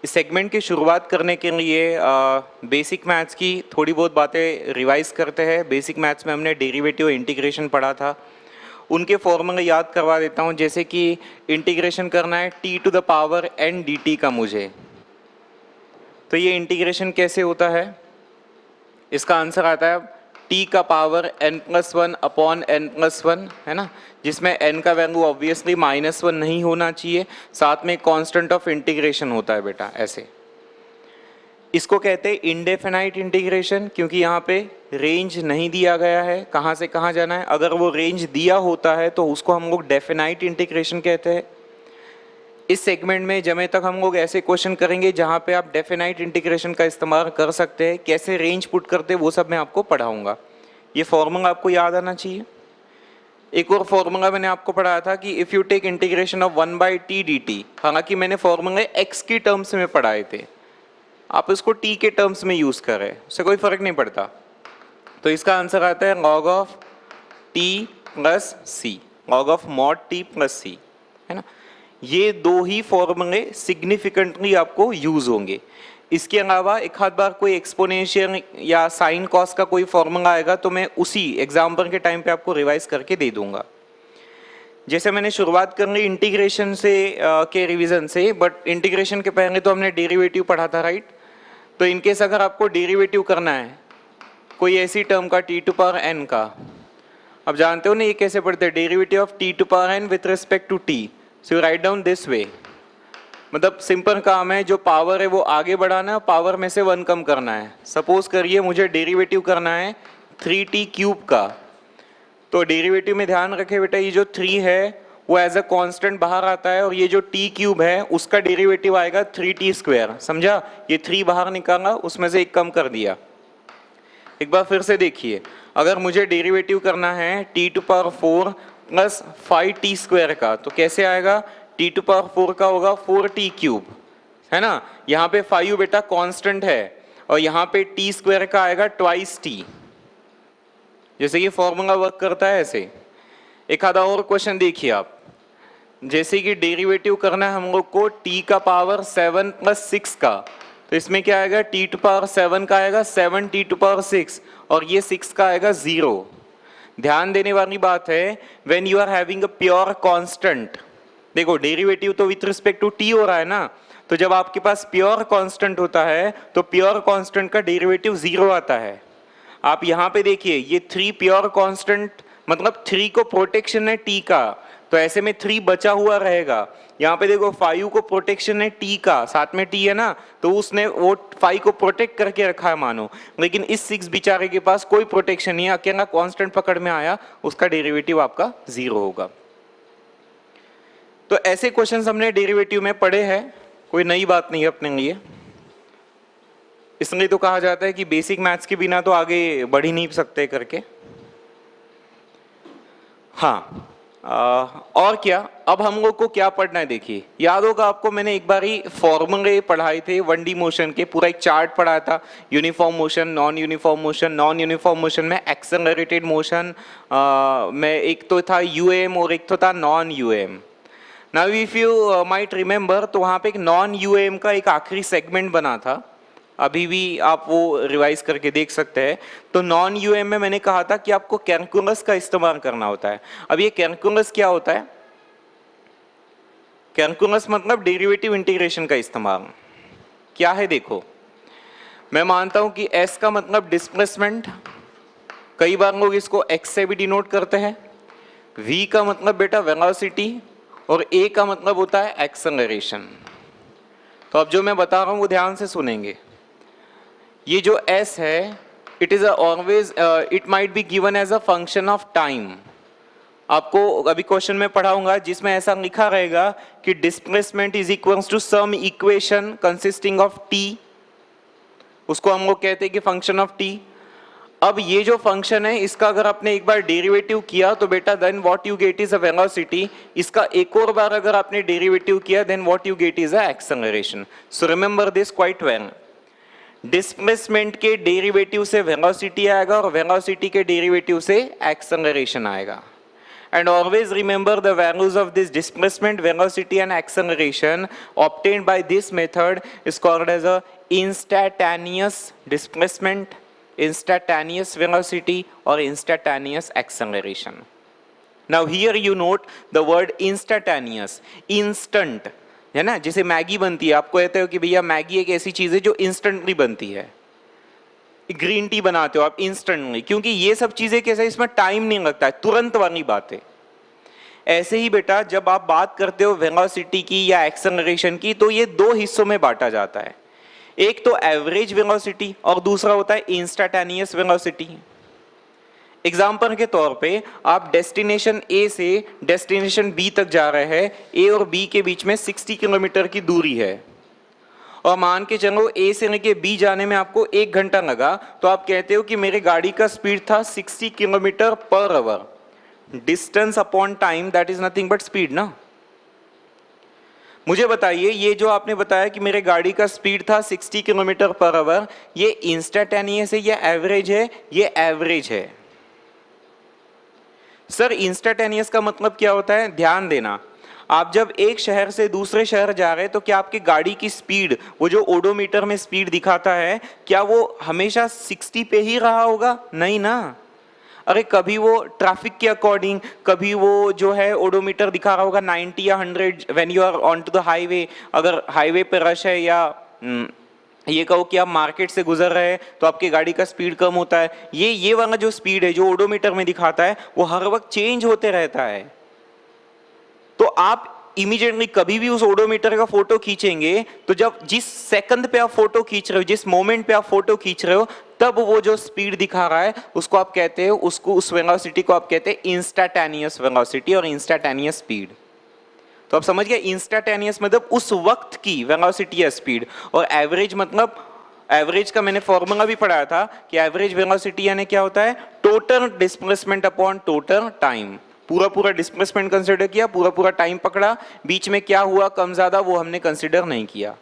इस सेगमेंट की शुरुआत करने के लिए बेसिक मैथ्स की थोड़ी बहुत बातें रिवाइज करते हैं। बेसिक मैथ्स में हमने डेरिवेटिव इंटीग्रेशन पढ़ा था, उनके फॉर्मूले याद करवा देता हूँ। जैसे कि इंटीग्रेशन करना है t to the power n dt का मुझे, तो ये इंटीग्रेशन कैसे होता है, इसका आंसर आता है t का पावर n+1 अपॉन n+1, है ना, जिसमें n का वैल्यू ऑब्वियसली -1 नहीं होना चाहिए, साथ में कांस्टेंट ऑफ इंटीग्रेशन होता है बेटा। ऐसे इसको कहते हैं इंडेफिनाइट इंटीग्रेशन, क्योंकि यहाँ पे रेंज नहीं दिया गया है कहाँ से कहाँ जाना है। अगर वो रेंज दिया होता है तो उसको हम लोग डेफिनाइट इंटीग्रेशन कहते हैं। इस सेगमेंट में जब तक हम लोग ऐसे क्वेश्चन करेंगे जहाँ पे आप डेफिनाइट इंटीग्रेशन का इस्तेमाल कर सकते हैं, कैसे रेंज पुट करते हैं वो सब मैं आपको पढ़ाऊँगा। ये फॉर्मूला आपको याद आना चाहिए। एक और फॉर्मूला मैंने आपको पढ़ाया था कि if you take integration of 1/t dt, हालांकि मैंने फॉर्मूले x की टर्म्स में पढ़ाए थे, आप इसको t के टर्म्स में यूज़ कर रहे हैं, उससे कोई फर्क नहीं पड़ता। तो इसका आंसर आता है log of t plus C, log of mod t plus C, है ना। ये दो ही फॉर्मूले सिग्निफिकेंटली आपको यूज होंगे। इसके अलावा एक आध बार कोई एक्सपोनेंशियल या साइन कॉस का कोई फॉर्मूला आएगा तो मैं उसी एग्जाम्पल के टाइम पे आपको रिवाइज करके दे दूंगा। जैसे मैंने शुरुआत कर ली इंटीग्रेशन से के रिवीजन से, बट इंटीग्रेशन के पहले तो हमने डेरिवेटिव पढ़ा था, राइट। तो इनकेस अगर आपको डेरिवेटिव करना है कोई ऐसी टर्म का t टू पावर n का, अब जानते हो ना ये कैसे पढ़ते हैं, derivative of t to power n with respect to t, so you write down this way. मतलब सिंपल काम है, जो पावर है वो आगे बढ़ाना है, पावर में से 1 कम करना है। सपोज करिए मुझे डेरिवेटिव करना है 3t क्यूब का, तो डेरिवेटिव में ध्यान रखें बेटा, ये जो 3 है वो एज अ कांस्टेंट बाहर आता है, और ये जो t क्यूब है उसका डेरिवेटिव आएगा 3t स्क्वायर, समझा। ये 3 बाहर निकाला, उसमें से 1 कम कर दिया। एक बार फिर से देखिए, अगर मुझे डेरिवेटिव करना है t to power 4 plus 5t square का, तो कैसे आएगा, t टू पावर 4 का होगा 4t क्यूब, है ना। यहाँ पे 5 बेटा कांस्टेंट है, और यहाँ पे t स्क्वायर का आएगा ट्वाइस t। जैसे ये फॉर्मूला वर्क करता है ऐसे। एक आधा और क्वेश्चन देखिए आप, जैसे कि डेरिवेटिव करना है हम लोग को t का पावर 7 प्लस 6 का, तो इसमें क्या आएगा, t टू पावर 7 का आएगा 7t टू पावर 6, और ये 6 का आएगा 0। ध्यान देने वाली बात है, when you are having a pure constant, देखो डेरिवेटिव तो विथ रिस्पेक्ट टू t हो रहा है ना, तो जब आपके पास प्योर कांस्टेंट होता है तो प्योर कांस्टेंट का डेरिवेटिव 0 आता है। आप यहाँ पे देखिए, ये 3 प्योर कांस्टेंट, मतलब 3 को प्रोटेक्शन है t का, तो ऐसे में 3 बचा हुआ रहेगा। यहाँ पे देखो 5 को प्रोटेक्शन है t का, साथ में t है ना, तो उसने वो 5 को प्रोटेक्ट करके रखा है मानो, लेकिन इस 6 बेचारे के पास कोई प्रोटेक्शन नहीं है, अकेला कांस्टेंट पकड़ में आया, उसका डेरिवेटिव आपका 0 होगा। तो ऐसे क्वेश्चंस हमने डेरिवेटिव में पढ़े हैं, कोई नई बात नहीं है अपने लिए। इसलिए तो कहा जाता है कि बेसिक मैथ्स के बिना तो आगे बढ़ ही नहीं सकते करके। हाँ, और क्या, अब हम लोग को क्या पढ़ना है, देखिए याद होगा आपको, मैंने एक बार ही फॉर्मूले पढ़ाए थे 1D मोशन के, पूरा एक चार्ट पढ़ाया था, uniform motion, non uniform motion. Non uniform motion में एक्सेलरेटेड मोशन में एक तो था UAM और एक तो था non UAM। Now if you might remember, तो वहाँ पे एक नॉन UAM का एक आखिरी सेगमेंट बना था, अभी भी आप वो रिवाइज करके देख सकते हैं। तो नॉन UAM में मैंने कहा था कि आपको कैलकुलस का इस्तेमाल करना होता है। अब ये कैलकुलस क्या होता है, कैलकुलस मतलब डेरिवेटिव इंटीग्रेशन का इस्तेमाल क्या है। देखो मैं मानता हूं कि S का मतलब डिस्प्लेसमेंट, कई बार लोग इसको x से भी डिनोट करते हैं। V का मतलब बेटा वेलोसिटी, और A का मतलब होता है एक्सेलरेशन। तो अब जो मैं बता रहा हूं वो ध्यान से सुनेंगे। ये जो S है, it is always, it might be given as a function of time. आपको अभी क्वेश्चन में पढ़ाऊंगा जिसमें ऐसा लिखा रहेगा कि displacement is equals to some equation consisting of t, उसको हम लोग कहते हैं कि फंक्शन ऑफ t। अब ये जो फंक्शन है, इसका अगर आपने एक बार डेरिवेटिव किया तो बेटा then what you get is a velocity. इसका एक और बार अगर आपने डेरिवेटिव किया then what you get is a acceleration. So remember this quite well. Displacement के डेरिवेटिव से वेलोसिटी आएगा, और वेलोसिटी के डेरिवेटिव से एक्सेलरेशन आएगा। And always remember the values of this displacement, velocity and acceleration obtained by this method is called as a instantaneous displacement, instantaneous velocity or instantaneous acceleration. Now here you note the word instantaneous, instant है ना, जैसे Maggi बनती है, आप कहते हो कि भैया मैगी एक ऐसी चीज है जो इंस्टेंटली बनती है, ग्रीन टी बनाते हो आप इंस्टेंटली, क्योंकि ये सब चीजें कैसे, इसमें टाइम नहीं लगता है, तुरंत वाली बात है। ऐसे ही बेटा जब आप बात करते हो वेलोसिटी की या एक्सेलरेशन की, तो ये दो हिस्सों में बांटा जाता है, एक तो एवरेज वेलोसिटी और दूसरा होता है इंस्टेंटेनियस वेलोसिटी। एग्जाम्पल के तौर पे आप डेस्टिनेशन ए से डेस्टिनेशन बी तक जा रहे हैं, ए और बी के बीच में 60 किलोमीटर की दूरी है, और मान के चलो ए से लेके बी जाने में आपको 1 घंटा लगा, तो आप कहते हो कि मेरी गाड़ी का स्पीड था 60 kilometre per hour. Distance upon time that is nothing but speed ना। मुझे बताइए ये जो आपने बताया कि मेरे गाड़ी का स्पीड था 60 किलोमीटर पर आवर, ये इंस्टेंटेनियस है या एवरेज है? ये एवरेज है। सर इंस्टेंटेनियस का मतलब क्या होता है? ध्यान देना, आप जब एक शहर से दूसरे शहर जा रहे हैं तो क्या आपकी गाड़ी की स्पीड, वो जो ओडोमीटर में स्पीड दिखाता है, क्या वो हमेशा 60 पे ही रहा होगा? नहीं ना। अरे कभी वो ट्रैफिक के अकॉर्डिंग, कभी वो जो है ओडोमीटर दिखा रहा होगा 90 या 100 when you are on to the highway. अगर हाईवे पे रश है या ये कहो कि आप मार्केट से गुजर रहे हैं तो आपकी गाड़ी का स्पीड कम होता है। ये वाला जो स्पीड है जो ओडोमीटर में दिखाता है वो हर वक्त चेंज होते रहता है। तो आप इमीडिएटली कभी भी उस ओडोमीटर का फोटो खींचेंगे तो जब जिस सेकंड पे आप फोटो खींच रहे हो, जिस मोमेंट पे आप फोटो खींच रहे हो, तब वो जो स्पीड दिखा रहा है उसको आप कहते हो, उसको उस वेलोसिटी को आप कहते हैं इंस्टेंटेनियस वेलोसिटी और इंस्टेंटेनियस स्पीड। तो आप समझ गए, इंस्टेंटेनियस मतलब उस वक्त की वेलोसिटी या स्पीड, और एवरेज मतलब, एवरेज का मैंने फॉर्मूला भी पढ़ाया था कि एवरेज वेलोसिटी यानी क्या होता है? Total displacement upon total time. पूरा डिस्प्लेसमेंट कंसीडर किया, पूरा टाइम पकड़ा, बीच में क्या हुआ कम ज्यादा वो हमने कंसीडर नहीं किया।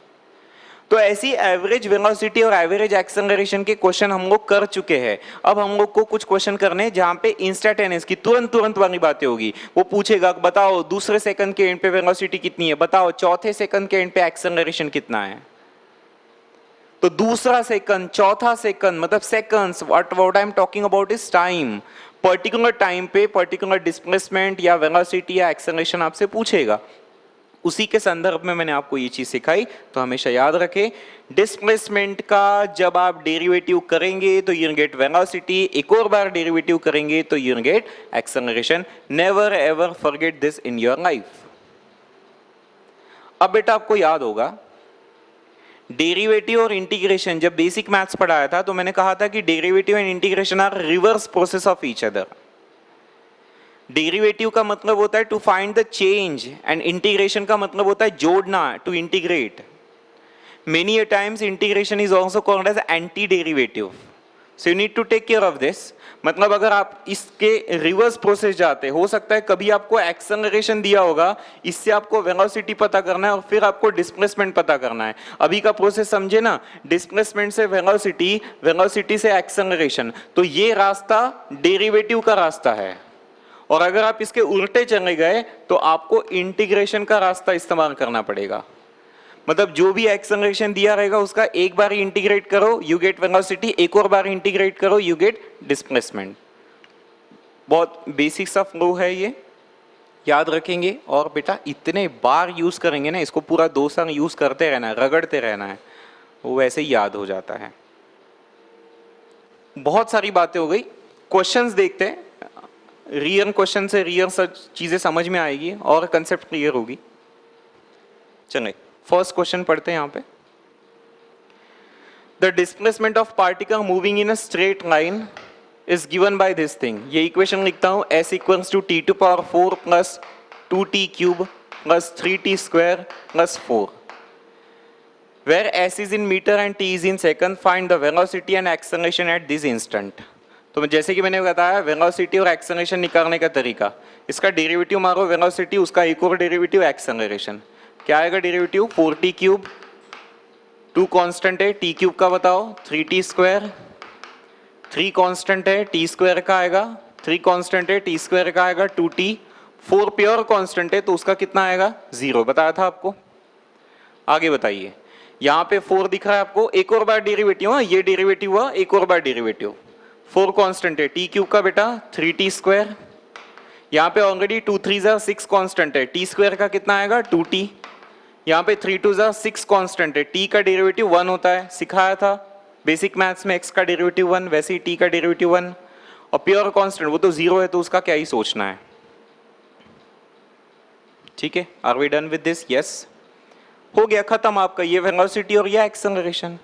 तो ऐसी एवरेज वेलोसिटी और एवरेज एक्सेलरेशन के क्वेश्चन हम लोग कर चुके हैं। अब हम लोग को कुछ क्वेश्चन करने हैं जहां पे इंस्टेंटेनियस की तुरंत वाली बातें होगी। वो पूछेगा बताओ दूसरे सेकंड के एंड पे वेलोसिटी कितनी है, बताओ चौथे सेकंड के एंड पे एक्सेलरेशन कितना है। तो दूसरा सेकंड, चौथा सेकंड मतलब seconds, what I am talking about is time. Particular time पे पर्टिकुलर डिस्प्लेसमेंट या वेलोसिटी या एक्सेलरेशन आपसे पूछेगा। उसी के संदर्भ में मैंने आपको ये चीज सिखाई, तो हमेशा याद रखें डिस्प्लेसमेंट का जब आप डेरिवेटिव करेंगे तो यू गेट वेलोसिटी, एक और बार डेरिवेटिव करेंगे तो you get acceleration. Never ever forget this in your life. अब बेटा आपको याद होगा डेरिवेटिव और इंटीग्रेशन, जब बेसिक मैथ्स पढ़ाया था तो मैंने कहा था कि derivative and integration are reverse process of each other. Derivative का मतलब होता है to find the change and integration का मतलब होता है जोड़ना, to integrate. Many a times integration is also called as anti derivative, so you need to take care of this. मतलब अगर आप इसके रिवर्स प्रोसेस जाते, हो सकता है कभी आपको एक्सेलरेशन दिया होगा, इससे आपको वेलोसिटी पता करना है और फिर आपको डिस्प्लेसमेंट पता करना है। अभी का प्रोसेस समझे ना, डिस्प्लेसमेंट से वेलोसिटी, वेलोसिटी से एक्सेलरेशन, तो ये रास्ता डेरिवेटिव का रास्ता है। और अगर आप इसके उल्टे चले गए तो आपको इंटीग्रेशन का रास्ता इस्तेमाल करना पड़ेगा। मतलब जो भी एक्सेलरेशन दिया रहेगा उसका एक बार इंटीग्रेट करो यू गेट वेलोसिटी, एक और बार इंटीग्रेट करो यू गेट डिस्प्लेसमेंट। बहुत बेसिक सा फ्लो है ये, याद रखेंगे। और बेटा इतने बार यूज करेंगे ना इसको, पूरा 2 साल यूज करते रहना है, रगड़ते रहना है, वो वैसे ही याद हो जाता है। बहुत सारी बातें हो गई, क्वेश्चंस देखते हैं। रियल क्वेश्चन से रियल सच चीजें समझ में आएगी और कंसेप्ट क्लियर होगी। चलिए फर्स्ट क्वेश्चन पढ़ते हैं यहाँ पे। The displacement of particle moving in a straight line is given by this thing. ये इक्वेशन लिखता हूं, s equals to t to power 4 plus 2t cube plus 3t square plus 4, where s is in meter and t is in second, find the velocity and acceleration at this instant। तो जैसे कि मैंने बताया velocity और acceleration निकालने का तरीका, इसका डेरिवेटिव मारो वेलोसिटी, उसका एक और डेरिवेटिव एक्सेलरेशन। क्या आएगा डेरिवेटिव? 4t क्यूब, 2 कांस्टेंट है, t क्यूब का बताओ 3t स्क्वायर, 3 कांस्टेंट है, t स्क्वायर का आएगा 3 कांस्टेंट है, टी स्क्वायर का आएगा 2t, 4 प्योर कांस्टेंट है तो उसका कितना आएगा 0, बताया था आपको। आगे बताइए, यहाँ पे 4 दिख रहा है आपको, एक और बार डेरिवेटिव हुआ, ये डेरिवेटिव हुआ, एक और बार डेरिवेटिव। 4 कांस्टेंट है, टी क्यूब का बेटा 3t स्क्वायर, यहाँ पे ऑलरेडी 2 3 6 कांस्टेंट है, टी स्क्वायर का कितना आएगा 2t, यहाँ पे 3 2 6 कांस्टेंट है, टी का डेरिवेटिव 1 होता है, सिखाया था बेसिक मैथ्स में, x का डेरिवेटिव 1, वैसे ही t का डेरिवेटिव 1, और प्योर कांस्टेंट वो तो 0 है तो उसका क्या ही सोचना है। ठीक है, are we done with this? Yes, हो गया, खत्म आपका ये वेलोसिटी और ये एक्सेलरेशन।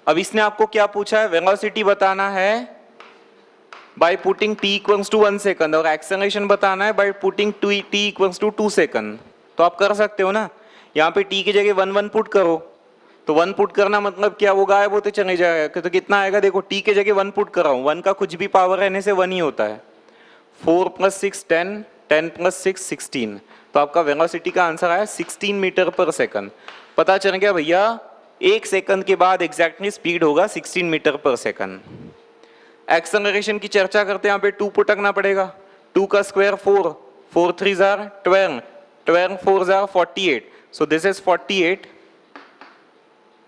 अब इसने आपको क्या पूछा है, वेलोसिटी बताना है by putting t equals to 1 second और एक्सेलरेशन बताना है by putting t equals to 2 second. तो आप कर सकते हो ना, यहाँ पे t की जगह 1 1 पुट करो, तो 1 पुट करना मतलब क्या, वो गायब होते चले जाएगा, तो कितना आएगा देखो, t के जगह 1 पुट कर रहा हूँ, 1 का कुछ भी पावर रहने से 1 ही होता है। 4 + 6 10, 10 + 6 16, तो आपका वेलोसिटी का आंसर आया 16 मीटर पर सेकंड। पता चल गया भैया, 1 सेकंड के बाद एग्जैक्टली स्पीड होगा 16 मीटर पर सेकंड। एक्सेलरेशन की चर्चा करते हैं, यहाँ पे 2 पुटकना पड़ेगा, 2 का स्क्वायर 4, 4 3 12, 12 4 48, सो दिस इज 48,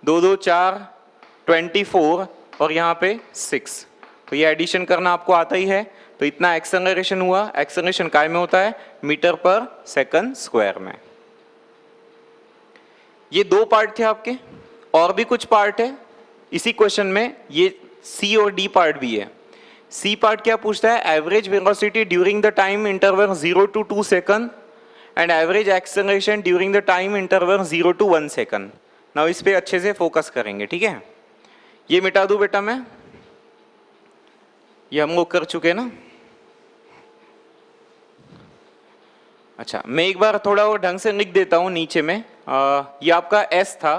2 2 4 24 और यहाँ पे 6, तो ये एडिशन करना आपको आता ही है, तो इतना एक्सेलरेशन हुआ। एक्सेलरेशन काय में होता है, मीटर पर सेकंड स्क्वायर में। ये 2 पार्ट थे आपके, और भी कुछ पार्ट है इसी क्वेश्चन में, ये सी और डी पार्ट भी है। सी पार्ट क्या पूछता है, average velocity during the time interval 0 to 2 second and average acceleration during the time interval 0 to 1 second. Now इस पे अच्छे से फोकस करेंगे, ठीक है। ये मिटा दूं बेटा मैं, ये हम लोग कर चुके ना। अच्छा, मैं एक बार थोड़ा और ढंग से लिख देता हूँ नीचे में, ये आपका s था,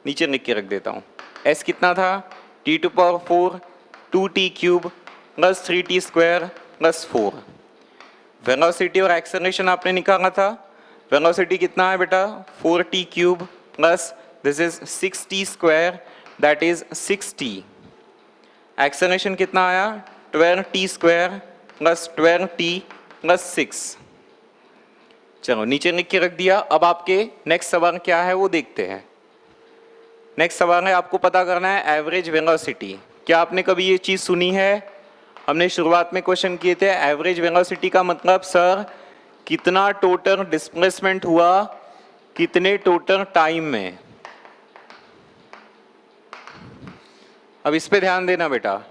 नीचे लिख के रख देता हूँ। s कितना था, t⁴ 2t³ + 3t² + 4। वेलोसिटी और एक्सेलरेशन आपने निकाला था, वेलोसिटी कितना है बेटा 4t³ plus this is 6t² that is 6t। Acceleration कितना आया 12t² + 12t + 6। चलो नीचे लिख के रख दिया। अब आपके नेक्स्ट सवाल क्या है वो देखते हैं। नेक्स्ट सवाल है, आपको पता करना है एवरेज वेलोसिटी। क्या आपने कभी ये चीज सुनी है? हमने शुरुआत में क्वेश्चन किए थे, एवरेज वेलोसिटी का मतलब सर कितना टोटल डिस्प्लेसमेंट हुआ कितने टोटल टाइम में। अब इस पे ध्यान देना बेटा,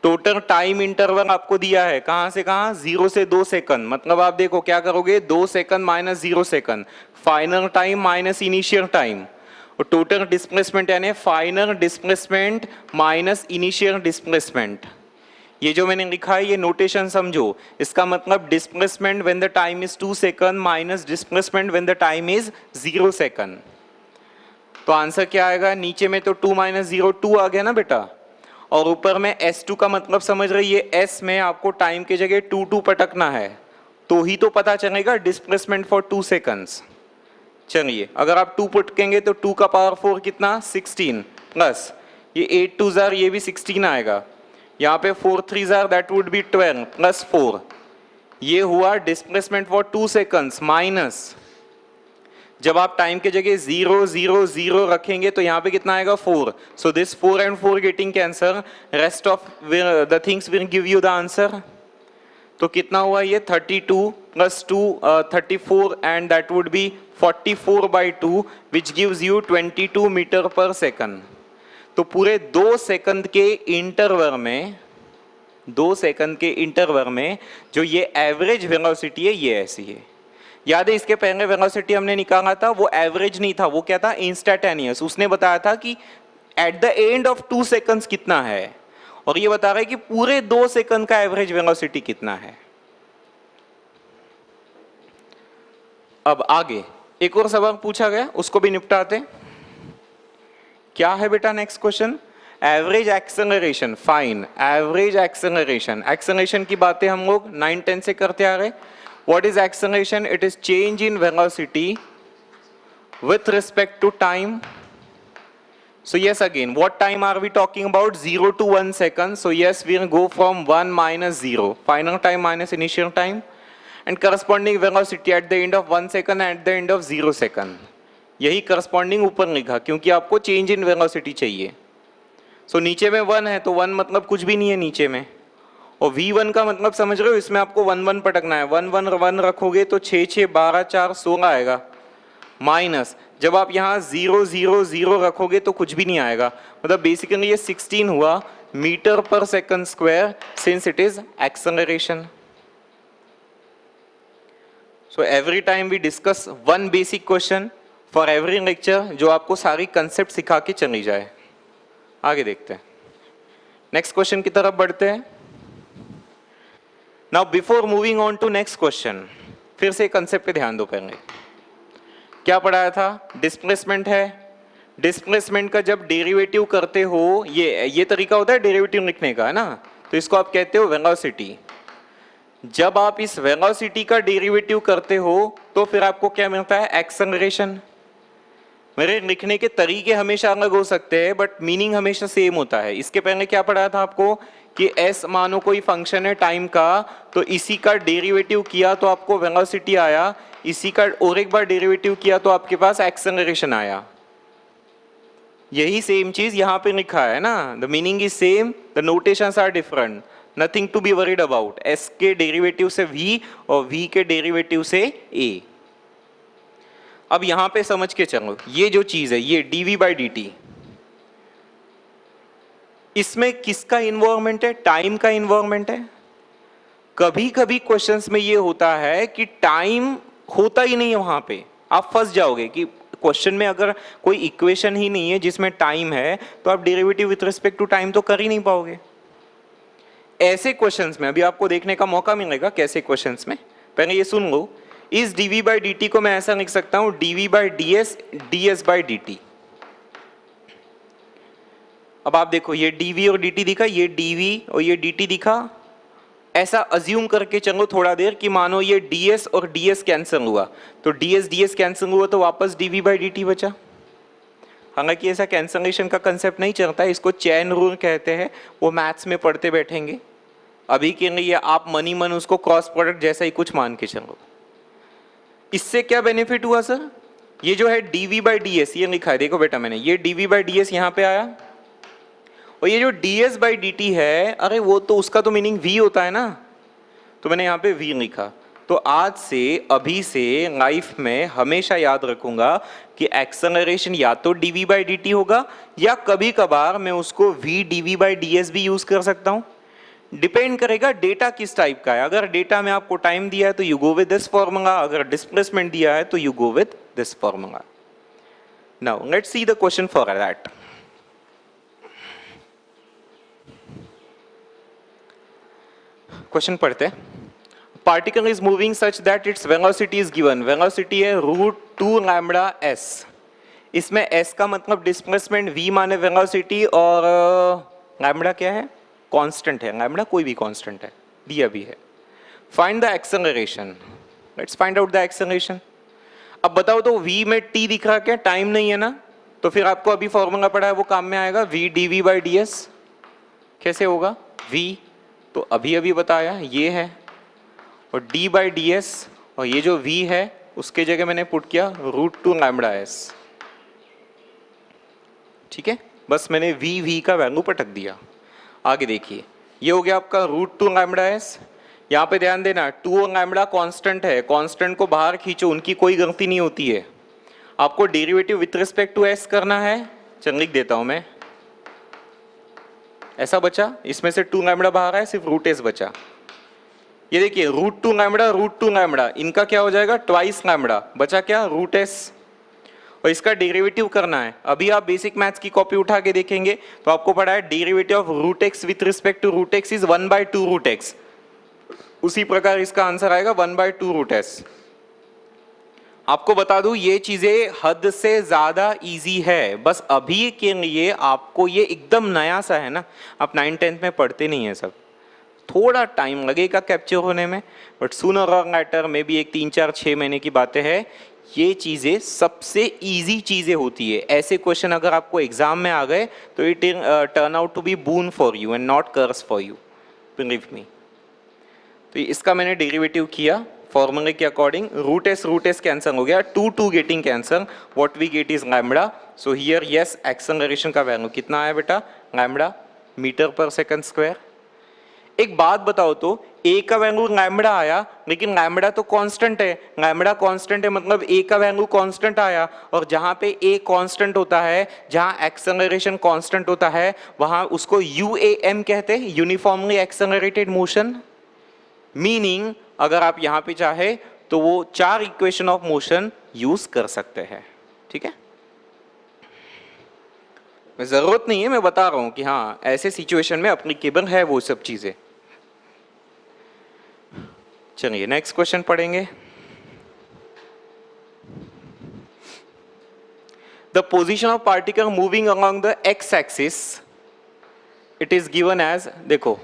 टोटल टाइम इंटरवल आपको दिया है, कहां से कहां 0 से 2 सेकंड। मतलब आप देखो क्या करोगे, 2 second minus 0 second, final time minus initial time, और टोटल डिस्प्लेसमेंट यानी final displacement minus initial displacement. ये जो मैंने लिखा है ये नोटेशन समझो, इसका मतलब displacement when the time is 2 second minus displacement when the time is 0 second. तो आंसर क्या आएगा, नीचे में तो 2 - 0 2 आ गया ना बेटा, और ऊपर में S2 का मतलब समझ रही है, S में आपको टाइम की जगह 2 पटकना है तो ही तो पता चलेगा डिस्प्लेसमेंट फॉर 2 सेकंड्स। चलिए अगर आप 2 पटकेंगे तो 2 का पावर 4 कितना 16 प्लस ये 8 2 ये भी 16 आएगा, यहाँ पे 4 3 दैट वुड बी 12 प्लस 4, ये हुआ डिस्प्लेसमेंट फॉर 2 सेकंड्स माइनस, जब आप टाइम के जगह 0 0 0 रखेंगे तो यहाँ पे कितना आएगा 4, so this 4 and 4 getting cancel, rest of the things will give you the answer. तो कितना हुआ ये 32 + 2 34 and that would be 44/2 which gives you 22 meter per second. तो पूरे 2 सेकंड के इंटरवल में, 2 सेकंड के इंटरवल में जो ये एवरेज वेलोसिटी है ये ऐसी है। याद है इसके पहले वेलोसिटी हमने निकाला था वो एवरेज नहीं था, वो क्या था इंस्टेंटेनियस। उसने बताया था कि at the end of 2 seconds कितना है, और ये बता रहा है कि पूरे 2 सेकंड का एवरेज वेलोसिटी कितना है। अब आगे एक और सवाल पूछा गया, उसको भी निपटाते। क्या है बेटा next question, average acceleration. Fine, average acceleration, acceleration की बातें हम लोग 9 10 से करते आ रहे। What is acceleration? It is change in velocity with respect to time So yes, again, what time are we talking about? 0 to 1 second. So yes, we will go from 1 minus 0. Final time minus initial time. And corresponding velocity at the end of 1 second and at the end of 0 second. यही corresponding ऊपर लिखा क्योंकि आपको change in velocity चाहिए. So नीचे में 1 है तो 1 मतलब कुछ भी नहीं है नीचे में. और V1 का मतलब समझ रहे हो, इसमें आपको 1 1 पटकना है. 1 1 1 रखोगे तो 6 6 12 4 16 आएगा. माइनस जब आप यहाँ 0 0 0 रखोगे तो कुछ भी नहीं आएगा. मतलब बेसिकली ये 16 हुआ meter per second square since it is acceleration. So every time we discuss one basic question for every lecture, जो आपको सारी कंसेप्ट सिखा के चली जाए. आगे देखते हैं, नेक्स्ट क्वेश्चन की तरफ बढ़ते हैं. Now before moving on to next question, फिर से कंसेप्ट पे ध्यान दो. पहले क्या पढ़ाया था? डिस्प्लेसमेंट है. डिस्प्लेसमेंट का जब डेरिवेटिव करते हो, ये तरीका होता है डेरिवेटिव लिखने का, है ना, तो इसको आप कहते हो वेलोसिटी. जब आप इस वेलोसिटी का डेरिवेटिव करते हो तो फिर आपको क्या मिलता है? एक्सेलरेशन. मेरे लिखने के तरीके हमेशा अलग हो सकते हैं बट मीनिंग हमेशा सेम होता है. इसके पहले क्या पढ़ाया था आपको कि s मानो कोई फंक्शन है टाइम का, तो इसी का डेरिवेटिव किया तो आपको वेलोसिटी आया, इसी का और एक बार डेरिवेटिव किया तो आपके पास एक्सेलरेशन आया. यही सेम चीज यहां पे लिखा है ना. The meaning is same, the notations are different, nothing to be worried about. s के डेरिवेटिव से v और v के डेरिवेटिव से a. अब यहां पे समझ के चलो, ये जो चीज है ये dv बाई dt, इसमें किसका इन्वॉल्वमेंट है? टाइम का इन्वॉल्वमेंट है. कभी कभी क्वेश्चंस में ये होता है कि टाइम होता ही नहीं है, वहां पे आप फंस जाओगे कि क्वेश्चन में अगर कोई इक्वेशन ही नहीं है जिसमें टाइम है तो आप derivative with respect to time तो कर ही नहीं पाओगे. ऐसे क्वेश्चंस में अभी आपको देखने का मौका मिलेगा. कैसे क्वेश्चंस में? पहले ये सुन लो. इस dv बाई dt को मैं ऐसा लिख सकता हूं dv by ds ds by dt. अब आप देखो, ये dv और dt दिखा, ये dv और ये dt दिखा. ऐसा अज्यूम करके चलो थोड़ा देर कि मानो ये ds और ds कैंसिल हुआ, तो ds कैंसिल हुआ तो वापस dv बाई dt बचा. हालांकि ऐसा कैंसलेशन का कंसेप्ट नहीं चलता है, इसको चेन रूल कहते हैं. वो मैथ्स में पढ़ते बैठेंगे. अभी के लिए आप मनी मन उसको क्रॉस प्रोडक्ट जैसा ही कुछ मान के चलो. इससे क्या बेनिफिट हुआ सर? ये जो है dv बाई ds, ये लिखा है देखो बेटा मैंने, ये dv बाई ds यहाँ पे आया, और ये जो ds बाई dt है, अरे वो तो उसका तो मीनिंग v होता है ना, तो मैंने यहाँ पे v लिखा. तो आज से अभी से लाइफ में हमेशा याद रखूंगा कि एक्सेलरेशन या तो dv बाई dt होगा या कभी कभार मैं उसको v dv बाई ds भी यूज कर सकता हूँ. डिपेंड करेगा डेटा किस टाइप का है. अगर डेटा में आपको टाइम दिया है तो you go with this formula, अगर डिस्प्लेसमेंट दिया है तो you go with this formula. Now let's see the question for that. Question पढ़ते हैं. Particle is moving such that its velocity is given. Velocity है √2 लैम्बडा s. इसमें s का मतलब डिस्प्लेसमेंट, v माने वेलोसिटी, और लैम्बडा क्या है? कांस्टेंट है. लैम्बडा कोई भी कांस्टेंट है, दिया भी है. Find the acceleration. Let's find out the acceleration. अब बताओ तो v में t दिख रहा क्या? टाइम नहीं है ना, तो फिर आपको अभी फॉर्मूला पड़ा है वो काम में आएगा. v dv बाई ds कैसे होगा? v तो अभी अभी बताया ये है, और d बाई ds, और ये जो v है उसके जगह मैंने पुट किया √2 लैम्बडा s. ठीक है, बस मैंने v का वैल्यू पटक दिया. आगे देखिए, ये हो गया आपका √2 लैम्बडा s. यहाँ पे ध्यान देना, 2 और लैम्बडा कांस्टेंट है, कांस्टेंट को बाहर खींचो, उनकी कोई गलती नहीं होती है. आपको derivative with respect to s करना है. चल लिख देता हूं मैं, ऐसा बचा, इसमें से 2 लैम्बडा बाहर है, सिर्फ √s बचा. ये देखिए √2 लैम्बडा, इनका क्या हो जाएगा? Twice lambda. बचा क्या? √s. और इसका डेरिवेटिव करना है. अभी आप बेसिक मैथ्स की कॉपी उठा के देखेंगे तो आपको पढ़ा है derivative of √x with respect to √x is 1/2 √x. उसी प्रकार इसका आंसर आएगा 1/2 √s. आपको बता दूं ये चीजें हद से ज्यादा इजी है, बस अभी के लिए आपको ये एकदम नया सा है ना, आप 9th 10th में पढ़ते नहीं है सब. थोड़ा टाइम लगेगा कैप्चर होने में, बट सूनर और लेटर में भी एक 3-4-6 महीने की बातें हैं। ये चीज़ें सबसे इजी चीज़ें होती है। ऐसे क्वेश्चन अगर आपको एग्जाम में आ गए तो it turn out to be boon for you and not curse for you, believe me. तो इसका मैंने डेरिवेटिव किया फॉर्मूले के अकॉर्डिंग। रूट एस कैंसर हो गया, 2 getting cancel, what we get is lambda. So here yes, acceleration का value कितना आया बेटा, lambda meter per second square. एक बात बताओ तो, ए का वैल्यू लैम्बडा आया, लेकिन लैम्बडा तो कांस्टेंट है, लैम्बडा कांस्टेंट है मतलब ए का वैल्यू कांस्टेंट आया, और जहां पे ए कांस्टेंट होता है, जहां एक्सेलरेशन कांस्टेंट होता है, वहां उसको यूएएम कहते हैं, यूनिफॉर्मली एक्सेलरेटेड मोशन। मीनिंग अगर आप यहां पे चाहे तो वो 4 इक्वेशन ऑफ मोशन यूज कर सकते हैं, ठीक है। जरूरत नहीं है, मैं बता रहा हूं कि हाँ ऐसे सिचुएशन में एप्लीकेबल है वो सब चीजें। चलिए नेक्स्ट क्वेश्चन पढ़ेंगे। The position of particle moving along the x axis, it is given as, देखो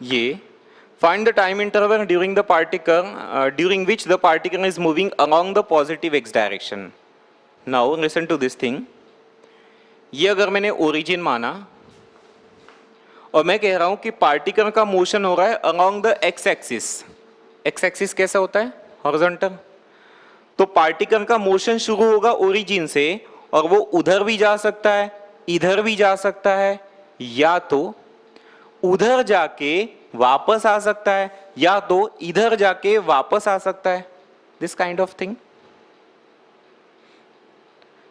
ये find the time interval during the particle during which the particle is moving along the positive x direction. Now listen to this thing. ये अगर मैंने origin माना और मैं कह रहा हूं कि पार्टिकल का मोशन हो रहा है along the x axis. x axis कैसा होता है, हॉरिजॉन्टल। तो पार्टिकल का मोशन शुरू होगा ओरिजिन से, और वो उधर भी जा सकता है, इधर भी जा सकता है, या तो उधर जाके वापस आ सकता है, या तो इधर जाके वापस आ सकता है, this kind of thing.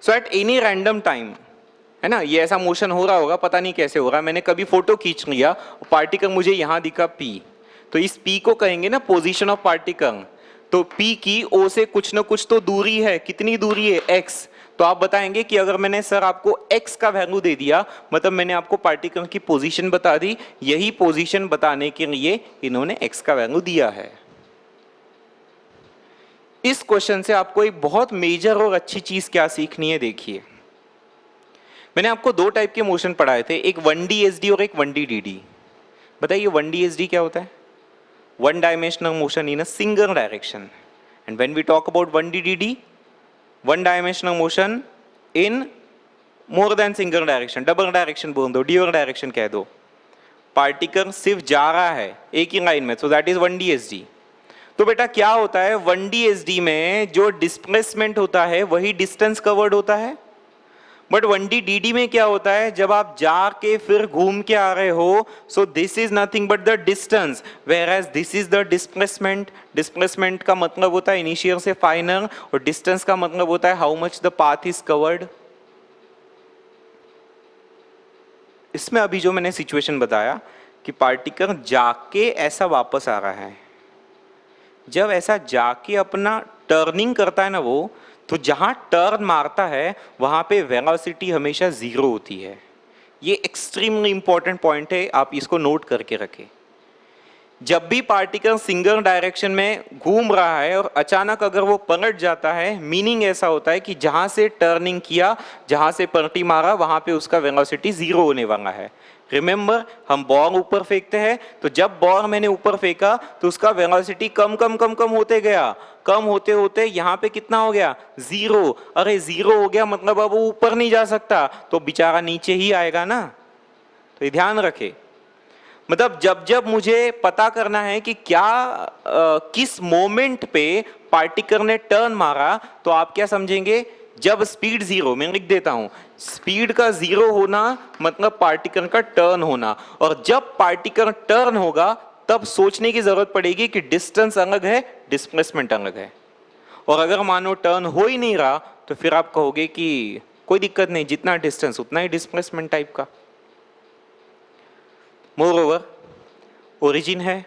So at any random time, है ना, ये ऐसा मोशन हो रहा होगा, पता नहीं कैसे हो रहा है। मैंने कभी फोटो खींच लिया, पार्टिकल मुझे यहां दिखा P, तो इस P को कहेंगे ना पोजीशन ऑफ पार्टिकल। तो P की O से कुछ ना कुछ तो दूरी है, कितनी दूरी है, X। तो आप बताएंगे कि अगर मैंने सर आपको x का वैल्यू दे दिया, मतलब मैंने आपको पार्टिकल की पोजीशन बता दी, यही पोजीशन बताने के लिए इन्होंने x का वैल्यू दिया है। इस क्वेश्चन से आपको एक बहुत मेजर और अच्छी चीज क्या सीखनी है, देखिए मैंने आपको 2 टाइप के मोशन पढ़ाए थे, एक 1D SD और एक 1D DD। बताइए 1D SD क्या होता है, 1 dimensional motion in a single direction. And when we talk about 1D DD, 1 dimensional motion in more than single direction, double direction बोल दो, ड्यूअल डायरेक्शन कह दो। पार्टिकल सिर्फ जा रहा है एक ही लाइन में, so that is 1D SD। तो बेटा क्या होता है 1D SD में, जो डिस्प्लेसमेंट होता है वही डिस्टेंस कवर्ड होता है। बट 1D DD में क्या होता है, जब आप जाके फिर घूम के आ रहे हो, so this is nothing but the distance, whereas this is the displacement. Displacement का मतलब होता है इनिशियल से फाइनल, और डिस्टेंस का मतलब होता है how much the path is covered. इसमें अभी जो मैंने सिचुएशन बताया कि पार्टिकल जाके ऐसा वापस आ रहा है, जब ऐसा जाके अपना टर्निंग करता है ना वो, तो जहां टर्न मारता है वहां पे वेलोसिटी हमेशा 0 होती है। ये एक्सट्रीमली इंपॉर्टेंट पॉइंट है, आप इसको नोट करके रखें। जब भी पार्टिकल सिंगल डायरेक्शन में घूम रहा है और अचानक अगर वो पलट जाता है, मीनिंग ऐसा होता है कि जहां से टर्निंग किया, जहां से पलटी मारा, वहां पे उसका वेलोसिटी 0 होने वाला है। रिमेंबर, हम बॉल ऊपर फेंकते हैं, तो जब बॉल मैंने ऊपर फेंका तो उसका वेलोसिटी कम कम कम कम होते गया, कम होते होते यहाँ पे कितना हो गया, 0। अरे 0 हो गया मतलब अब वो ऊपर नहीं जा सकता, तो बेचारा नीचे ही आएगा ना। तो ये ध्यान रखे, मतलब जब जब मुझे पता करना है कि क्या किस मोमेंट पे पार्टिकल ने टर्न मारा, तो आप क्या समझेंगे, जब स्पीड 0, मैं लिख देता हूं, स्पीड का 0 होना मतलब पार्टिकल का टर्न होना, और जब पार्टिकल टर्न होगा तब सोचने की जरूरत पड़ेगी कि डिस्टेंस अलग है, डिस्प्लेसमेंट अलग है। और अगर मानो टर्न हो ही नहीं रहा, तो फिर आप कहोगे कि कोई दिक्कत नहीं, जितना डिस्टेंस उतना ही डिस्प्लेसमेंट टाइप का। मोरओवर ओरिजिन है,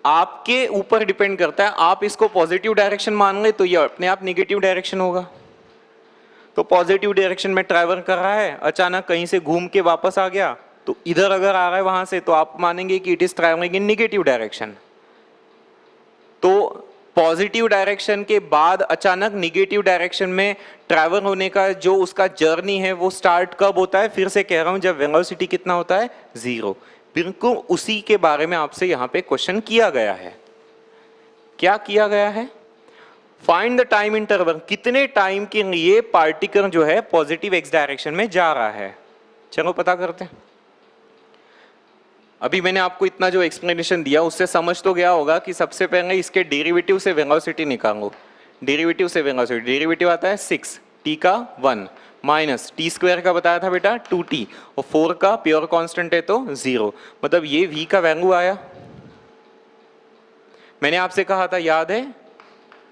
आपके ऊपर डिपेंड करता है। आप इसको पॉजिटिव डायरेक्शन मान ले तो ये अपने आप नेगेटिव डायरेक्शन होगा। तो पॉजिटिव डायरेक्शन में ट्रैवल कर रहा है, अचानक कहीं से घूम के वापस आ गया, तो इधर अगर आ रहा है वहां से, तो आप मानेंगे कि it is travelling in negative direction. तो पॉजिटिव डायरेक्शन के बाद अचानक निगेटिव डायरेक्शन में ट्रैवल होने का जो उसका जर्नी है वो स्टार्ट कब होता है? फिर से कह रहा हूं, जब वेलोसिटी कितना होता है? 0। बिल्कुल उसी के बारे में आपसे यहां पे क्वेश्चन किया गया है। क्या किया गया है? फाइंड द टाइम इंटरवल, कितने टाइम के लिए पार्टिकल जो है पॉजिटिव एक्स डायरेक्शन में जा रहा है। चलो पता करते हैं। अभी मैंने आपको इतना जो एक्सप्लेनेशन दिया उससे समझ तो गया होगा कि सबसे पहले इसके डेरिवेटिव से वेलोसिटी निकालो। डेरिवेटिव से वेलोसिटी, डेरिवेटिव आता है 6 t का 1 माइनस टी स्क्वायर का बताया था बेटा 2t, और 4 का प्योर कांस्टेंट है तो 0, मतलब ये v का वैल्यू आया। मैंने आपसे कहा था, याद है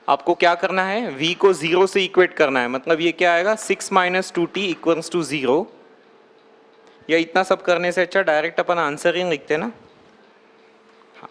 आपको क्या करना है? v को 0 से इक्वेट करना है, मतलब ये क्या आएगा? 6 माइनस 2t इक्वल्स टू 0। या इतना सब करने से अच्छा डायरेक्ट अपन आंसर ही लिखते ना। हाँ।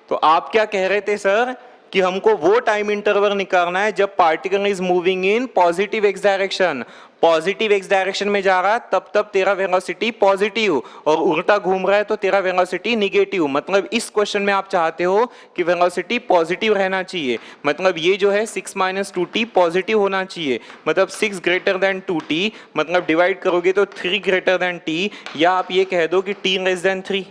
तो आप क्या कह रहे थे सर कि हमको वो टाइम इंटरवल निकालना है जब particle is moving in positive x direction. Positive x direction में जा रहा है तब तेरा वेलोसिटी पॉजिटिव, और उल्टा घूम रहा है तो तेरा वेलोसिटी निगेटिव। मतलब इस क्वेश्चन में आप चाहते हो कि वेलोसिटी पॉजिटिव रहना चाहिए, मतलब ये जो है 6 माइनस 2t पॉजिटिव होना चाहिए, मतलब 6 ग्रेटर देन 2t, मतलब डिवाइड करोगे तो 3 ग्रेटर देन t, या आप ये कह दो कि t लेस देन 3,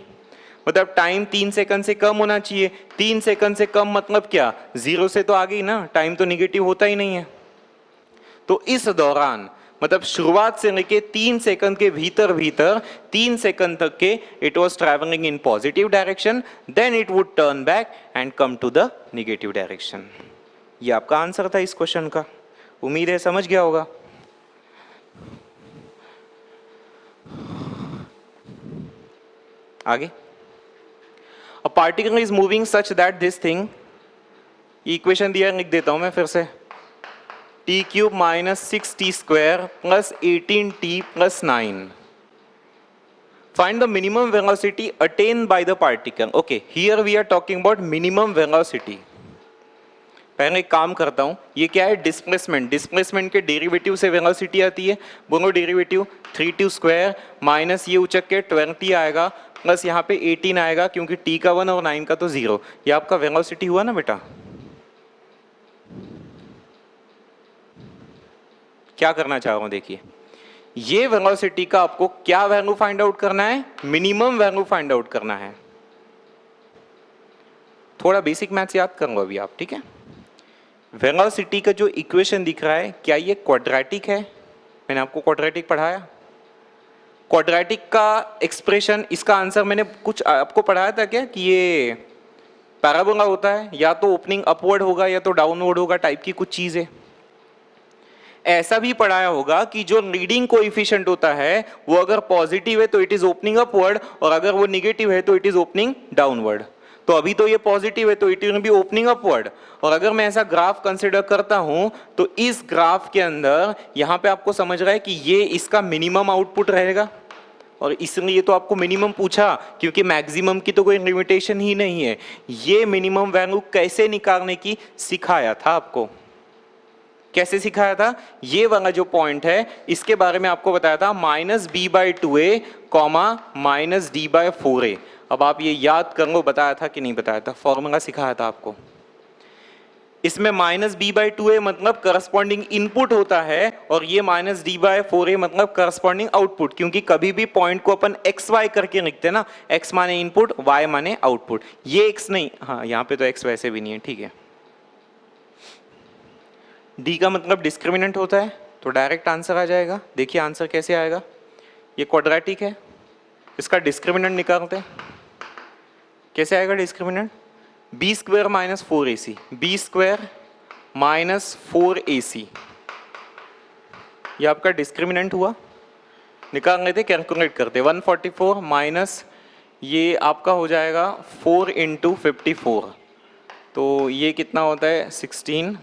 मतलब टाइम 3 सेकंड से कम होना चाहिए। 3 सेकंड से कम मतलब क्या? 0 से तो आ गई ना, टाइम तो निगेटिव होता ही नहीं है। तो इस दौरान मतलब शुरुआत से लेके 3 सेकंड के भीतर 3 सेकंड तक के it was travelling in positive direction, then it would turn back and come to the negative direction. ये आपका आंसर था इस क्वेश्चन का। उम्मीद है समझ गया होगा। आगे, A particle is moving such that this thing, equation दिया लिख देता हूं मैं फिर से, t cube minus 6t square plus 18t plus 9। Find the minimum velocity attained by the particle. Okay, here we are talking about minimum velocity. पहले एक काम करता हूं, ये क्या है? डिस्प्लेसमेंट। डिस्प्लेसमेंट के डेरिवेटिव से वेलोसिटी आती है, बोलो डेरिवेटिव 3t स्क्वायर माइनस ये उचक के 20 आएगा प्लस यहाँ पे 18 आएगा, क्योंकि t का 1 और 9 का तो 0। ये आपका वेलोसिटी हुआ ना बेटा। क्या करना चाह रहा हूं देखिए, ये वेलोसिटी का आपको क्या वैल्यू फाइंड आउट करना है? मिनिमम वैल्यू फाइंड आउट करना है। थोड़ा बेसिक मैथ्स याद करूंगा अभी आप, ठीक है। वेलोसिटी का जो इक्वेशन दिख रहा है, क्या ये क्वाड्रेटिक है? मैंने आपको क्वाड्रेटिक पढ़ाया। क्वाड्रेटिक का एक्सप्रेशन, इसका आंसर मैंने कुछ आपको पढ़ाया था क्या कि ये पैराबोला होता है, या तो ओपनिंग अपवर्ड होगा या तो डाउनवर्ड होगा, टाइप की कुछ चीज है। ऐसा भी पढ़ाया होगा कि जो लीडिंग कोएफिशिएंट होता है वो अगर पॉजिटिव है तो इट इज ओपनिंग अपवर्ड, और अगर वो निगेटिव है तो इट इज ओपनिंग डाउनवर्ड। तो अभी तो ये पॉजिटिव है तो it will be opening upward, और अगर मैं ऐसा ग्राफ कंसीडर करता हूं तो इस ग्राफ के अंदर यहां पे आपको समझ रहा है कि ये इसका मिनिमम आउटपुट रहेगा, और इसलिए तो आपको मिनिमम पूछा क्योंकि मैक्सिमम की तो कोई लिमिटेशन ही नहीं है। ये मिनिमम वैल्यू कैसे निकालने की सिखाया था आपको। कैसे सिखाया था? ये वाला जो पॉइंट है इसके बारे में आपको बताया था, -b/2a, -d/4a। अब आप ये याद कर लो, बताया था कि नहीं बताया था, फॉर्मूला सिखाया था आपको। इसमें -b/2a मतलब करस्पॉन्डिंग इनपुट होता है, और ये -d/4a मतलब करस्पॉन्डिंग आउटपुट, क्योंकि कभी भी पॉइंट को अपन xy करके लिखते हैं ना, x माने इनपुट, y माने आउटपुट। ये x नहीं, हाँ यहाँ पे तो x वैसे भी नहीं है, ठीक है। d का मतलब डिस्क्रिमिनेंट होता है, तो डायरेक्ट आंसर आ जाएगा। देखिए आंसर कैसे आएगा, ये क्वाड्रेटिक है, इसका डिस्क्रिमिनेंट निकालते हैं। कैसे आएगा discriminant? b square minus 4ac, b square minus 4ac, ये आपका डिस्क्रिमिनेंट हुआ। निकाल लेते, कैलकुलेट करते। 144 माइनस ये आपका हो जाएगा 4 × 54, तो ये कितना होता है? 16,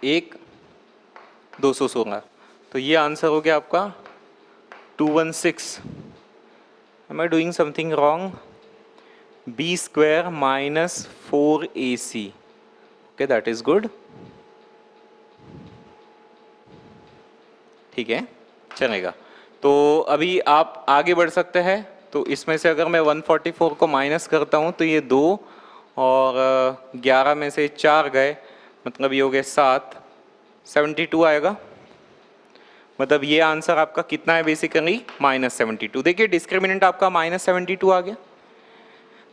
1, 216। तो ये आंसर हो गया आपका 216। Am I doing something wrong? b square minus 4ac, okay that is good, ठीक है चलेगा। तो अभी आप आगे बढ़ सकते हैं। तो इसमें से अगर मैं 144 को माइनस करता हूं तो ये 2 और 11 में से 4 गए, मतलब ये हो गए 7, 72 आएगा। मतलब ये आंसर आपका कितना है बेसिकली -72। देखिए डिस्क्रिमिनेंट आपका -72 आ गया।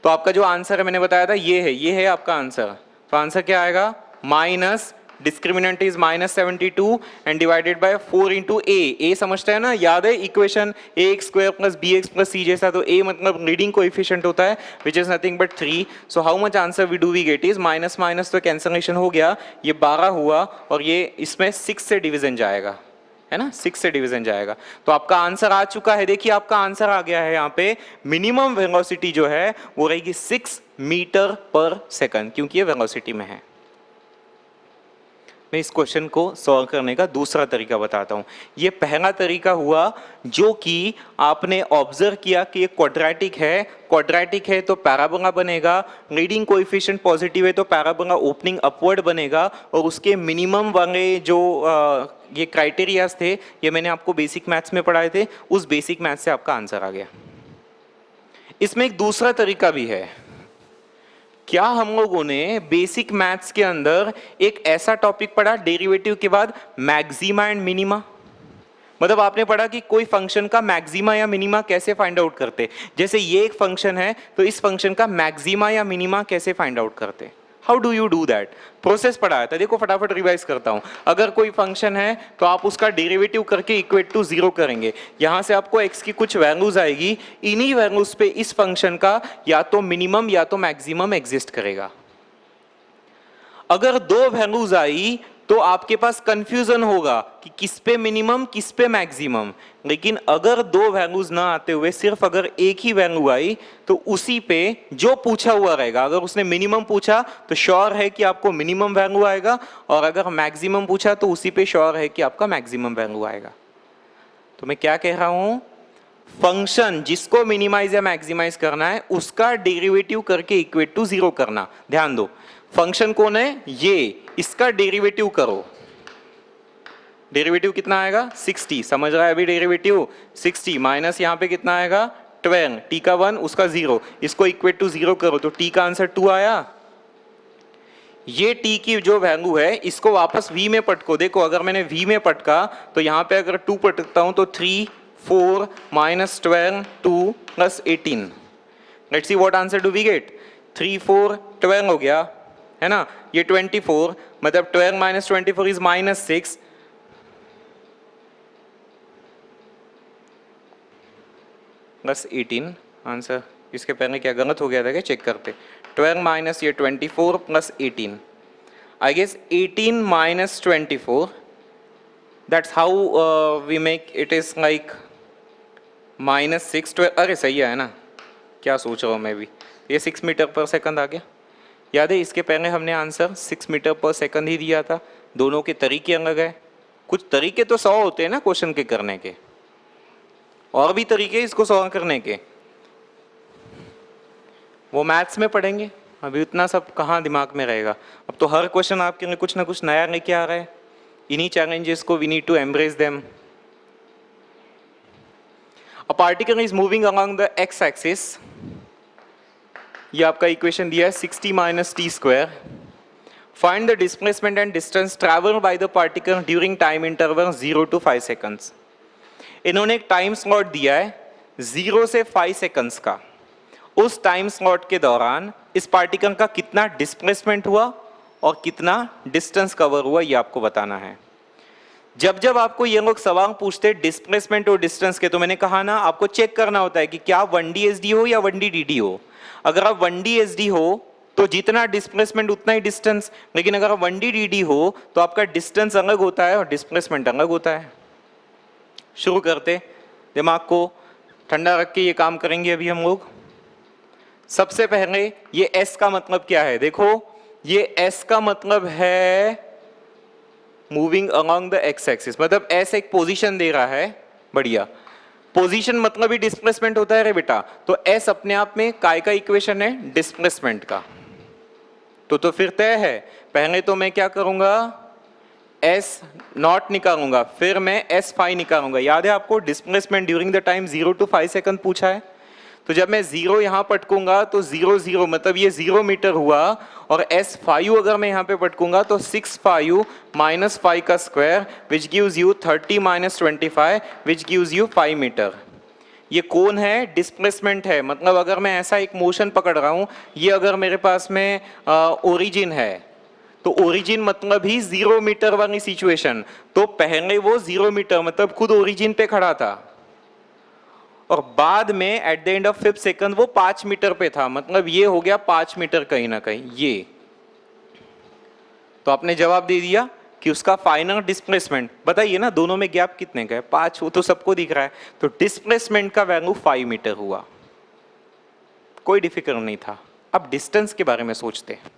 तो आपका जो आंसर है मैंने बताया था ये है आपका आंसर। तो आंसर क्या आएगा, minus discriminant is -72 and divided by 4 into A समझते हैं ना, याद है इक्वेशन ax² + bx + c जैसा। तो a मतलब लीडिंग कोएफिशिएंट होता है which is nothing but 3। So how much answer we get is minus minus तो कैंसलेशन हो गया, ये 12 हुआ और ये इसमें 6 से डिवीजन जाएगा, है ना, 6 से डिवीजन जाएगा। तो आपका आंसर आ चुका है। देखिए आपका आंसर आ गया है यहाँ पे, मिनिमम वेलोसिटी जो है वो रहेगी 6 मीटर पर सेकंड, क्योंकि ये वेलोसिटी में है। मैं इस क्वेश्चन को सॉल्व करने का दूसरा तरीका बताता हूँ। ये पहला तरीका हुआ जो कि आपने ऑब्जर्व किया कि ये क्वाड्रेटिक है तो पैराबोला बनेगा, लीडिंग कोएफिशिएंट पॉजिटिव है तो पैराबोला ओपनिंग अपवर्ड बनेगा, और उसके मिनिमम वाले जो ये क्राइटेरियाज थे ये मैंने आपको बेसिक मैथ्स में पढ़ाए थे, उस बेसिक मैथ्स से आपका आंसर आ गया। इसमें एक दूसरा तरीका भी है। क्या हम लोगों ने बेसिक मैथ्स के अंदर एक ऐसा टॉपिक पढ़ा डेरिवेटिव के बाद, मैक्सिमा एंड मिनिमा? मतलब आपने पढ़ा कि कोई फंक्शन का मैक्सिमा या मिनिमा कैसे फाइंड आउट करते। जैसे ये एक फंक्शन है तो इस फंक्शन का मैक्सिमा या मिनिमा कैसे फाइंड आउट करते, how do you do that, process पढ़ाया था। देखो फटाफट रिवाइज करता हूं। अगर कोई फंक्शन है तो आप उसका डेरिवेटिव करके इक्वेट टू 0 करेंगे। यहां से आपको x की कुछ वैल्यूज आएगी, इन्हीं वैल्यूज पे इस फंक्शन का या तो मिनिमम या तो मैक्सिमम एग्जिस्ट करेगा। अगर 2 वैल्यूज आई तो आपके पास कंफ्यूजन होगा कि किस पे मिनिमम किस पे मैक्सिमम। लेकिन अगर 2 वैल्यूज ना आते हुए सिर्फ अगर एक ही वैल्यू आई तो उसी पे जो पूछा हुआ रहेगा। अगर उसने मिनिमम पूछा तो श्योर है कि आपको मिनिमम वैल्यू आएगा, और अगर मैक्सिमम पूछा तो उसी पे श्योर है कि आपका मैक्सिमम वैल्यू आएगा। तो मैं क्या कह रहा हूं, फंक्शन जिसको मिनिमाइज या मैक्सिमाइज करना है उसका डेरिवेटिव करके इक्वेट टू 0 करना। ध्यान दो, फंक्शन कौन है ये, इसका डेरिवेटिव करो। डेरिवेटिव कितना आएगा 60, समझ रहा है अभी डेरिवेटिव 60 माइनस यहाँ पे कितना आएगा 12, t का 1 उसका 0, इसको इक्वेट टू 0 करो तो t का आंसर 2 आया। ये t की जो वैल्यू है इसको वापस v में पटको। देखो अगर मैंने v में पटका तो यहाँ पे अगर 2 पटकता हूं तो 3 4 minus 12 2 plus 18। Let's see what answer do we get, 3 4 12 हो गया है ना, ये 24 मतलब 12 माइनस 24 इज -6, प्लस 18 आंसर। इसके पहले क्या गलत हो गया था क्या, चेक करते। 12 माइनस ये 24 plus 18, I guess 18 minus 24, that's how we make it is like -6 अरे सही है ना, क्या सोच रहा हूँ मैं भी। ये 6 मीटर पर सेकंड आ गया। याद है इसके पहले हमने आंसर 6 मीटर पर सेकंड ही दिया था। दोनों के तरीके अलग है, कुछ तरीके तो 100 होते हैं ना क्वेश्चन के करने के, और भी तरीके इसको सॉल्व करने के, वो मैथ्स में पढ़ेंगे। अभी उतना सब कहाँ दिमाग में रहेगा। अब तो हर क्वेश्चन आपके लिए कुछ ना कुछ नया लेके आ रहा है। इन्हीं चैलेंजेस को we need to embrace them. A particle is moving along the x axis, ये आपका इक्वेशन दिया है 60 minus t square. Find the displacement and distance travel by the particle during time interval 0 to 5 seconds. इन्होंने एक time slot दिया है 0 से 5 seconds का। उस टाइम स्लॉट के दौरान इस पार्टिकल का कितना डिस्प्लेसमेंट हुआ और कितना डिस्टेंस कवर हुआ, ये आपको बताना है। जब जब आपको ये लोग सवाल पूछते डिस्प्लेसमेंट और डिस्टेंस के, तो मैंने कहा ना आपको चेक करना होता है कि क्या 1D SD हो या 1D DD हो। अगर आप 1D SD हो तो जितना डिस्प्लेसमेंट उतना ही डिस्टेंस, लेकिन अगर आप 1D DD हो तो आपका डिस्टेंस अलग होता है और डिस्प्लेसमेंट अलग होता है। शुरू करते, दिमाग को ठंडा रख के ये काम करेंगे अभी हम लोग। सबसे पहले ये S का मतलब क्या है, देखो ये S का मतलब है moving along the x axis, मतलब S एक पोजीशन दे रहा है। बढ़िया, पोजीशन मतलब ही डिस्प्लेसमेंट होता है रे बेटा। तो S अपने आप में काय का इक्वेशन है, डिस्प्लेसमेंट का। तो फिर तय है, पहले तो मैं क्या करूंगा S नॉट निकालूंगा, फिर मैं S फाई निकालूंगा। याद है आपको displacement during the time 0 to 5 second पूछा है। तो जब मैं 0 यहाँ पटकूंगा तो 0 0 मतलब ये 0 मीटर हुआ, और S5 अगर मैं यहाँ पे पटकूंगा तो 6 5 माइनस 5 का square which gives you 30 minus 25 which gives you 5 meter. ये कौन है? डिस्प्लेसमेंट है। मतलब अगर मैं ऐसा एक मोशन पकड़ रहा हूँ, ये अगर मेरे पास में ओरिजिन है तो ओरिजिन मतलब ही 0 मीटर वाली सिचुएशन, तो पहले वो 0 मीटर मतलब खुद ओरिजिन पे खड़ा था, और बाद में at the end of 5 second वो 5 मीटर पे था, मतलब ये हो गया 5 मीटर कहीं ना कहीं ये। तो आपने जवाब दे दिया कि उसका फाइनल डिस्प्लेसमेंट, बताइए ना दोनों में गैप कितने का है? 5, वो तो सबको दिख रहा है। तो डिस्प्लेसमेंट का वैल्यू 5 मीटर हुआ, कोई डिफिकल्ट नहीं था। अब डिस्टेंस के बारे में सोचते हैं।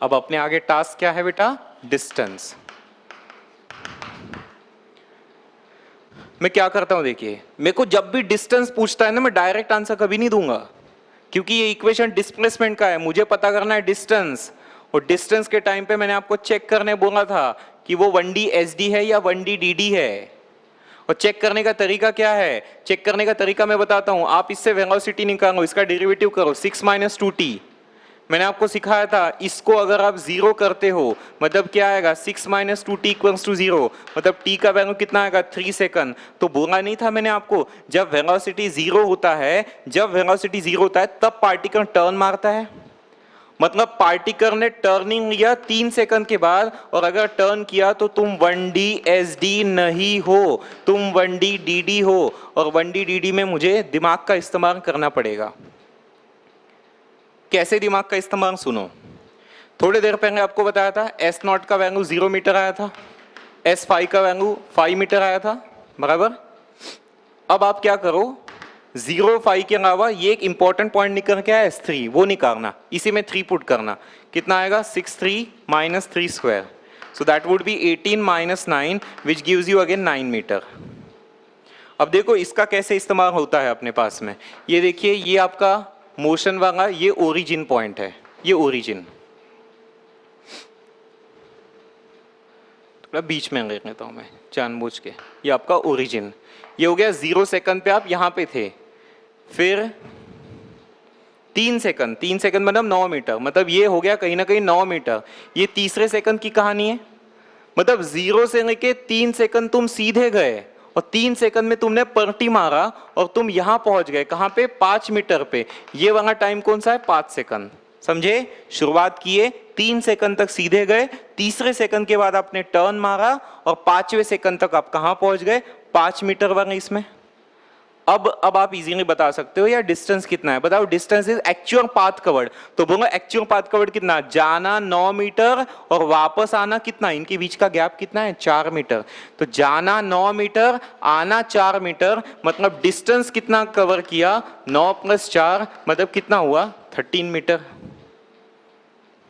अब अपने आगे टास्क क्या है बेटा? डिस्टेंस। मैं क्या करता हूं, देखिए मेरे को जब भी डिस्टेंस पूछता है ना, मैं डायरेक्ट आंसर कभी नहीं दूंगा, क्योंकि ये इक्वेशन डिस्प्लेसमेंट का है, मुझे पता करना है डिस्टेंस। और डिस्टेंस के टाइम पे मैंने आपको चेक करने बोला था कि वो 1D SD है या 1D DD है। और चेक करने का तरीका क्या है? चेक करने का तरीका मैं बताता हूं। आप इससे वेलोसिटी निकालो, इसका डेरिवेटिव करो, 6 माइनस 2t। मैंने आपको सिखाया था, इसको अगर आप 0 करते हो मतलब क्या आएगा? 6 माइनस 2t इक्वल्स टू 0, मतलब t का वैल्यू कितना आएगा? 3 सेकंड। तो बोला नहीं था मैंने आपको, जब वेलोसिटी 0 होता है, जब वेलोसिटी 0 होता है तब पार्टिकल टर्न मारता है। मतलब पार्टिकल ने टर्निंग लिया 3 सेकंड के बाद, और अगर टर्न किया तो तुम 1D SD नहीं हो, तुम 1D DD हो। और 1D DD में मुझे दिमाग का इस्तेमाल करना पड़ेगा। कैसे दिमाग का इस्तेमाल? सुनो, थोड़ी देर पहले आपको बताया था S0 का वैल्यू 0 मीटर आया था, S5 का वैल्यू 5 मीटर आया था, बराबर। अब आप क्या करो, 0 5 के अलावा ये एक इंपॉर्टेंट पॉइंट निकल के आया S3, वो निकालना, इसी में 3 पुट करना। कितना आएगा? 6 3 minus 3 square, so that would be 18 minus 9 which gives you again 9 meter. अब देखो इसका कैसे इस्तेमाल होता है अपने पास में। ये देखिए, ये आपका मोशन वाला ये ओरिजिन पॉइंट है, ये ओरिजिन, थोड़ा बीच में ले लेता हूं मैं जानबूझ के। ये आपका ओरिजिन, ये हो गया 0 सेकंड पे आप यहां पे थे, फिर 3 सेकंड, 3 सेकंड मतलब 9 मीटर, मतलब ये हो गया कहीं ना कहीं 9 मीटर। ये तीसरे सेकंड की कहानी है, मतलब 0 से लेके 3 सेकंड तुम सीधे गए, और 3 सेकंड में तुमने पलटी मारा और तुम यहां पहुंच गए, कहां पे? 5 मीटर पे। ये वाला टाइम कौन सा है? 5 सेकंड। समझे? शुरुआत किए, 3 सेकंड तक सीधे गए, तीसरे सेकंड के बाद आपने टर्न मारा, और 5वें सेकंड तक आप कहां पहुंच गए? 5 मीटर वाले इसमें। अब आप इजीली बता सकते हो यार डिस्टेंस कितना है। बताओ, distance is actual path covered. तो बोलो एक्चुअल पाथ कवर्ड कितना? जाना 9 मीटर और वापस आना कितना? इनके बीच का गैप कितना है? 4 मीटर। तो जाना 9 मीटर, आना 4 मीटर, मतलब डिस्टेंस कितना कवर किया? 9 प्लस 4 मतलब कितना हुआ? 13 मीटर।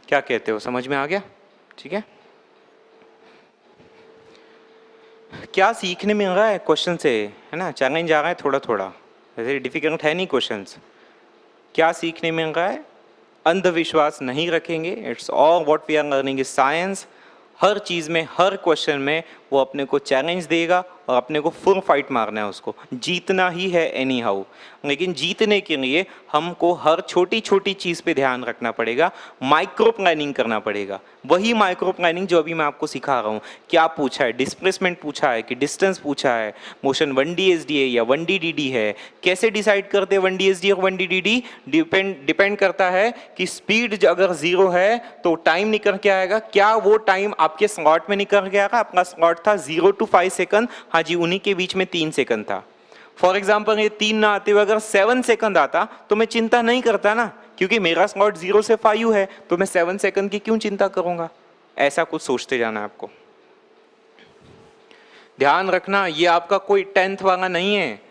क्या कहते हो? समझ में आ गया? ठीक है। क्या सीखने मिल रहा है क्वेश्चन से, है ना? चैलेंज आ रहा है थोड़ा थोड़ा, ऐसे डिफिकल्ट है नहीं क्वेश्चंस। क्या सीखने मिल रहा है? अंधविश्वास नहीं रखेंगे। It's all what we are learning is science. हर चीज़ में, हर क्वेश्चन में वो अपने को चैलेंज देगा और अपने को फुल फाइट मारना है, उसको जीतना ही है एनी हाउ। लेकिन जीतने के लिए हमको हर छोटी छोटी चीज़ पे ध्यान रखना पड़ेगा, माइक्रो प्लानिंग करना पड़ेगा। वही माइक्रो प्लानिंग जो अभी मैं आपको सिखा रहा हूँ। क्या पूछा है? डिस्प्लेसमेंट पूछा है कि डिस्टेंस पूछा है, मोशन 1D SD है या 1D DD है, कैसे डिसाइड करते हैं 1D SD और 1D DD? डिपेंड करता है कि स्पीड अगर 0 है तो टाइम निकल के आएगा, क्या वो टाइम आपके स्लॉट में निकल के आएगा? अपना स्लॉट था 0 to 5 सेकंड, हाँ जी, उन्हीं के बीच में 3 सेकंड था। फॉर एग्जाम्पल ये 3 ना आते हुए अगर 7 सेकंड आता तो मैं चिंता नहीं करता ना, क्योंकि मेरा स्लॉट 0 से 5 है, तो मैं 7 सेकंड की क्यों चिंता करूंगा? ऐसा कुछ सोचते जाना है आपको। ध्यान रखना, ये आपका कोई 10th वाला नहीं है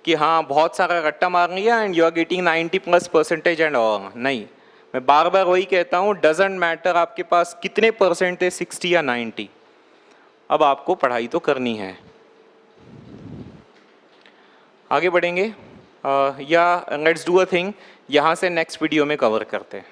कि हाँ बहुत सारा रट्टा मार लिया and you are getting 90+% and all. नहीं, मैं बार बार वही कहता हूँ, डजेंट मैटर आपके पास कितने परसेंट है, 60 या 90, अब आपको पढ़ाई तो करनी है। आगे बढ़ेंगे या लेट्स डू अ थिंग, यहाँ से नेक्स्ट वीडियो में कवर करते हैं।